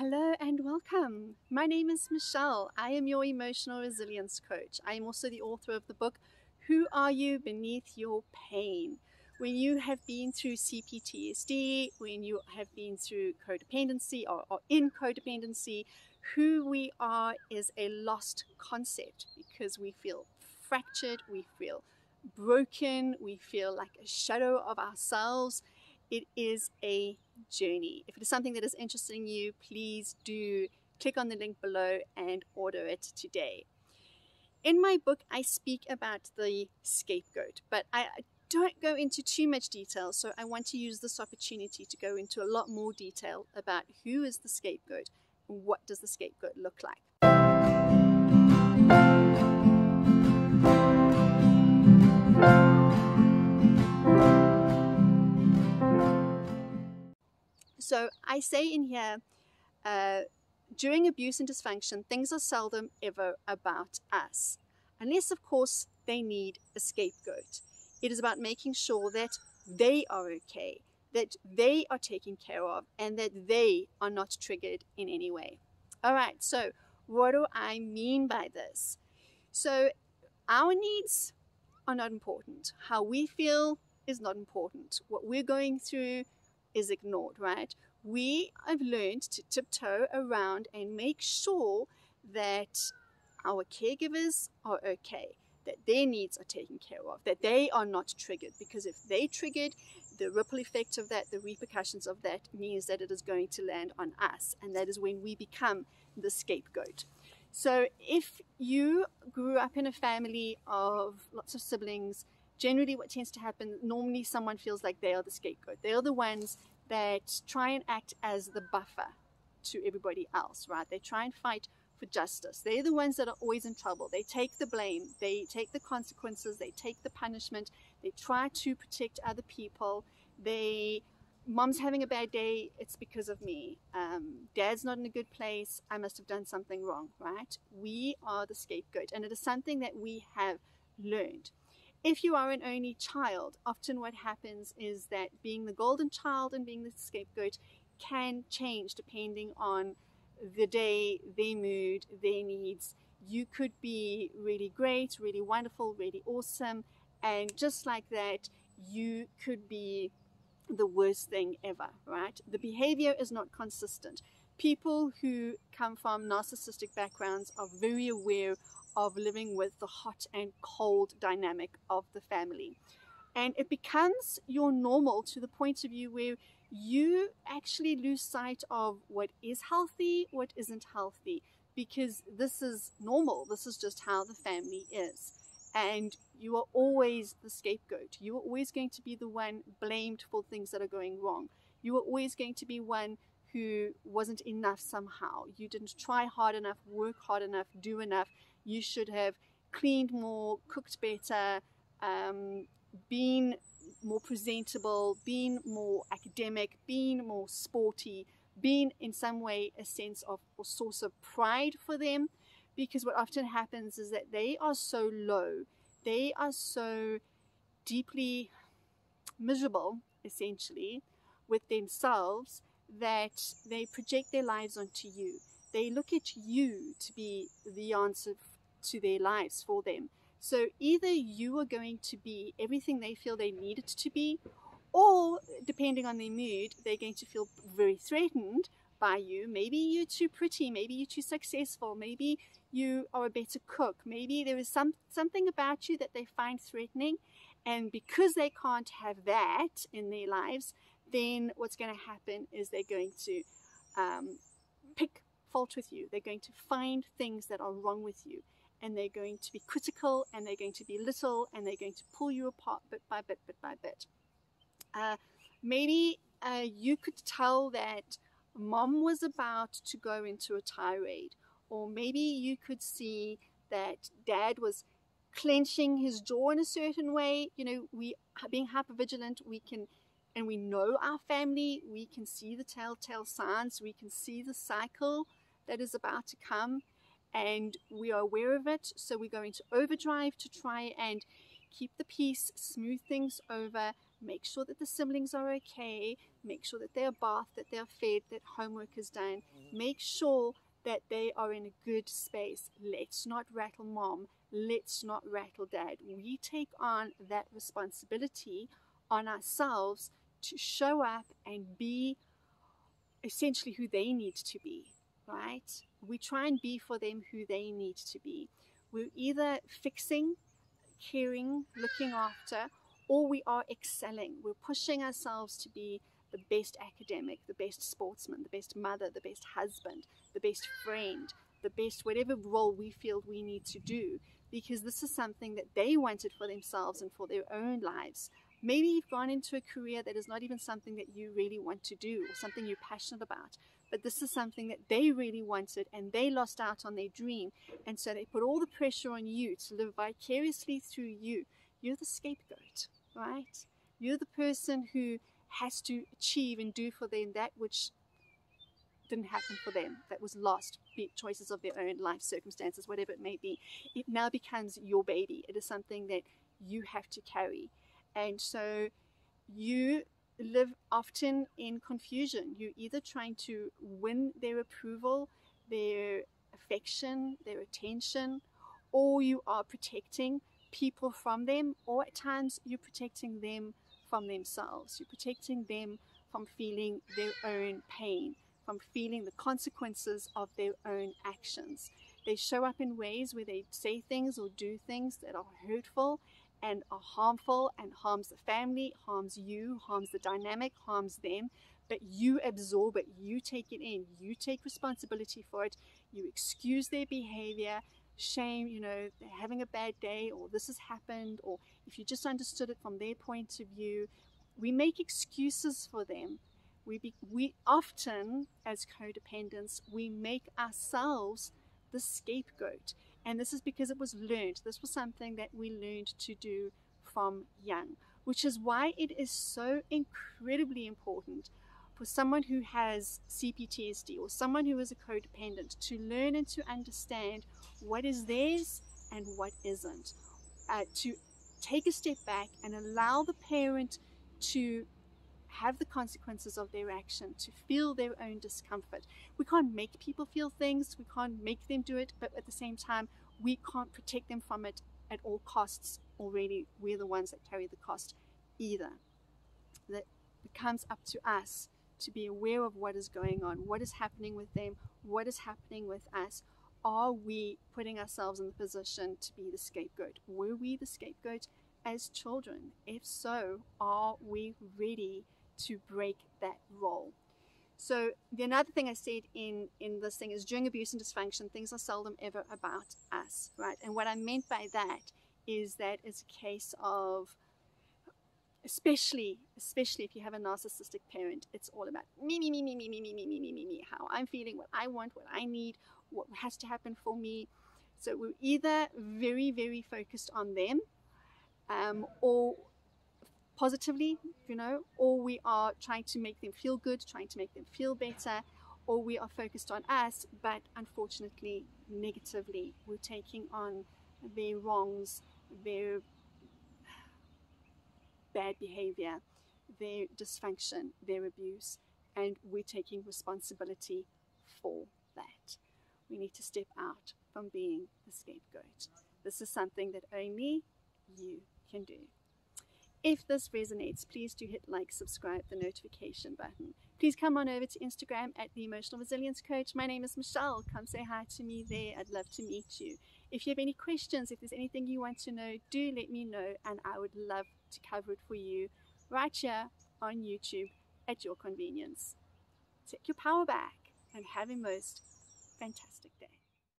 Hello and welcome. My name is Michelle. I am your emotional resilience coach. I am also the author of the book, Who Are You Beneath Your Pain? When you have been through cptsd, when you have been through codependency or in codependency, who we are is a lost concept because we feel fractured, we feel broken, we feel like a shadow of ourselves. It is a journey. If it is something that is interesting you, please do click on the link below and order it today. In my book, I speak about the scapegoat, but I don't go into too much detail, so I want to use this opportunity to go into a lot more detail about who is the scapegoat and what does the scapegoat look like. So I say in here, during abuse and dysfunction, things are seldom ever about us, unless of course they need a scapegoat. It is about making sure that they are okay, that they are taken care of, and that they are not triggered in any way. All right, so what do I mean by this? So our needs are not important. How we feel is not important. What we're going through is ignored, right? We have learned to tiptoe around and make sure that our caregivers are okay, that their needs are taken care of, that they are not triggered, because if they triggered, the ripple effect of that, the repercussions of that means that it is going to land on us, and that is when we become the scapegoat. So if you grew up in a family of lots of siblings, generally what tends to happen, normally someone feels like they are the scapegoat. They are the ones that try and act as the buffer to everybody else, right? They try and fight for justice. They're the ones that are always in trouble. They take the blame, they take the consequences, they take the punishment, they try to protect other people. Mom's having a bad day, it's because of me. Dad's not in a good place, I must have done something wrong, right? We are the scapegoat, and it is something that we have learned. If you are an only child, often what happens is that being the golden child and being the scapegoat can change depending on the day, their mood, their needs. You could be really great, really wonderful, really awesome, and just like that, you could be the worst thing ever, right? The behavior is not consistent. People who come from narcissistic backgrounds are very aware of living with the hot and cold dynamic of the family. And it becomes your normal to the point of view where you actually lose sight of what is healthy, what isn't healthy, because this is normal. This is just how the family is. And you are always the scapegoat. You are always going to be the one blamed for things that are going wrong. You are always going to be one who wasn't enough somehow. You didn't try hard enough, work hard enough, do enough. You should have cleaned more, cooked better, been more presentable, been more academic, been more sporty, been in some way a sense of or source of pride for them. Because what often happens is that they are so low, they are so deeply miserable, essentially, with themselves, that they project their lives onto you. They look at you to be the answer to their lives for them. So either you are going to be everything they feel they need it to be, or depending on their mood, they're going to feel very threatened by you. Maybe you're too pretty, maybe you're too successful, maybe you are a better cook, maybe there is something about you that they find threatening, and because they can't have that in their lives, then what's going to happen is they're going to pick fault with you. They're going to find things that are wrong with you, and they're going to be critical, and they're going to belittle, and they're going to pull you apart bit by bit, bit by bit. Maybe you could tell that mom was about to go into a tirade, or maybe you could see that dad was clenching his jaw in a certain way. You know, we being hypervigilant, we can, and we know our family, we can see the telltale signs, we can see the cycle that is about to come, and we are aware of it. So we go into overdrive to try and keep the peace, smooth things over, make sure that the siblings are okay, make sure that they are bathed, that they are fed, that homework is done, make sure that they are in a good space. Let's not rattle mom, let's not rattle dad. We take on that responsibility on ourselves to show up and be essentially who they need to be, right? We try and be for them who they need to be. We're either fixing, caring, looking after, or we are excelling. We're pushing ourselves to be the best academic, the best sportsman, the best mother, the best husband, the best friend, the best whatever role we feel we need to do, because this is something that they wanted for themselves and for their own lives. Maybe you've gone into a career that is not even something that you really want to do or something you're passionate about, but this is something that they really wanted and they lost out on their dream, and so they put all the pressure on you to live vicariously through you. You're the scapegoat, right? You're the person who has to achieve and do for them that which didn't happen for them, that was lost, be it choices of their own life circumstances, whatever it may be. It now becomes your baby. It is something that you have to carry. And so you live often in confusion. You're either trying to win their approval, their affection, their attention, or you are protecting people from them, or at times you're protecting them from themselves. You're protecting them from feeling their own pain, from feeling the consequences of their own actions. They show up in ways where they say things or do things that are hurtful and are harmful and harms the family, harms you, harms the dynamic, harms them, but you absorb it, you take it in, you take responsibility for it, you excuse their behavior, shame, they're having a bad day, or this has happened, or if you just understood it from their point of view. We make excuses for them. We often, as codependents, we make ourselves the scapegoat. And this is because it was learned. This was something that we learned to do from young, which is why it is so incredibly important for someone who has cptsd or someone who is a codependent to learn and to understand what is theirs and what isn't. To take a step back and allow the parent to have the consequences of their action, to feel their own discomfort. We can't make people feel things, we can't make them do it, but at the same time, we can't protect them from it at all costs. Already, we're the ones that carry the cost either. That becomes up to us to be aware of what is going on, what is happening with them, what is happening with us. Are we putting ourselves in the position to be the scapegoat? Were we the scapegoat as children? If so, are we ready to break that role? So the another thing I said in this thing is, during abuse and dysfunction, things are seldom ever about us, right? And what I meant by that is that it's a case of, especially if you have a narcissistic parent, it's all about me, me, me, me, me, me, me, me, me, me, me, me, how I'm feeling, what I want, what I need, what has to happen for me. So we're either very, very focused on them, or positively, or we are trying to make them feel good, trying to make them feel better, or we are focused on us, but unfortunately, negatively. We're taking on their wrongs, their bad behavior, their dysfunction, their abuse, and we're taking responsibility for that. We need to step out from being the scapegoat. This is something that only you can do. If this resonates, please do hit like, subscribe, the notification button. Please come on over to Instagram at The Emotional Resilience Coach. My name is Michelle. Come say hi to me there. I'd love to meet you. If you have any questions, if there's anything you want to know, do let me know, and I would love to cover it for you right here on YouTube at your convenience. Take your power back and have a most fantastic day.